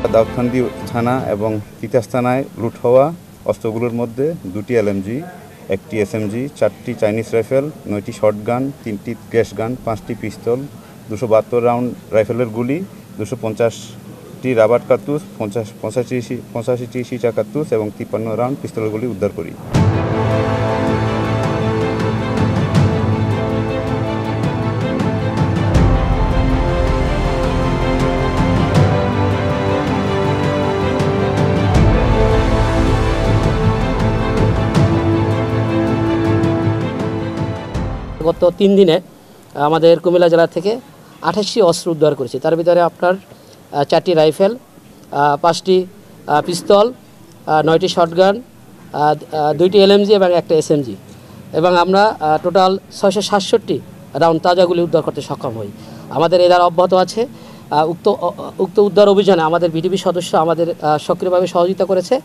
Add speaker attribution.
Speaker 1: দাউদকান্দি থানা এবং তিতাস থানায় লুট হওয়া অস্ত্রগুলোর মধ্যে 2টি এলএমজি, 1টি এসএমজি, 4টি চাইনিজ রাইফেল, 9টি শর্টগান, 3টি গ্যাস গান, 5টি পিস্তল, 272 রাউন্ড রাইফেলের গুলি, 250টি রাবার কার্তুজ, 85টি সীসা কার্তুজ এবং 53 রাউন্ড পিস্তলের গুলি উদ্ধার করি।
Speaker 2: গত 3 দিনে আমাদের কুমিল্লা জেলা থেকে 28টি অস্ত্র উদ্ধার করেছি। তার ভিতরে আপনার 4টি রাইফেল, 5টি পিস্তল, 9টি শটগান, 2টি এলএমজি এবং 1টা এসএমজি, এবং আমরা টোটাল 667টি রাউন্ড তাজাগুলি উদ্ধার করতে সক্ষম হই। আমাদের এই দ্বারা অব্যাহত আছে। উক্ত উদ্ধার অভিযানে আমাদের বিডিবি সদস্য আমাদের সক্রিয়ভাবে সহযোগিতা করেছে।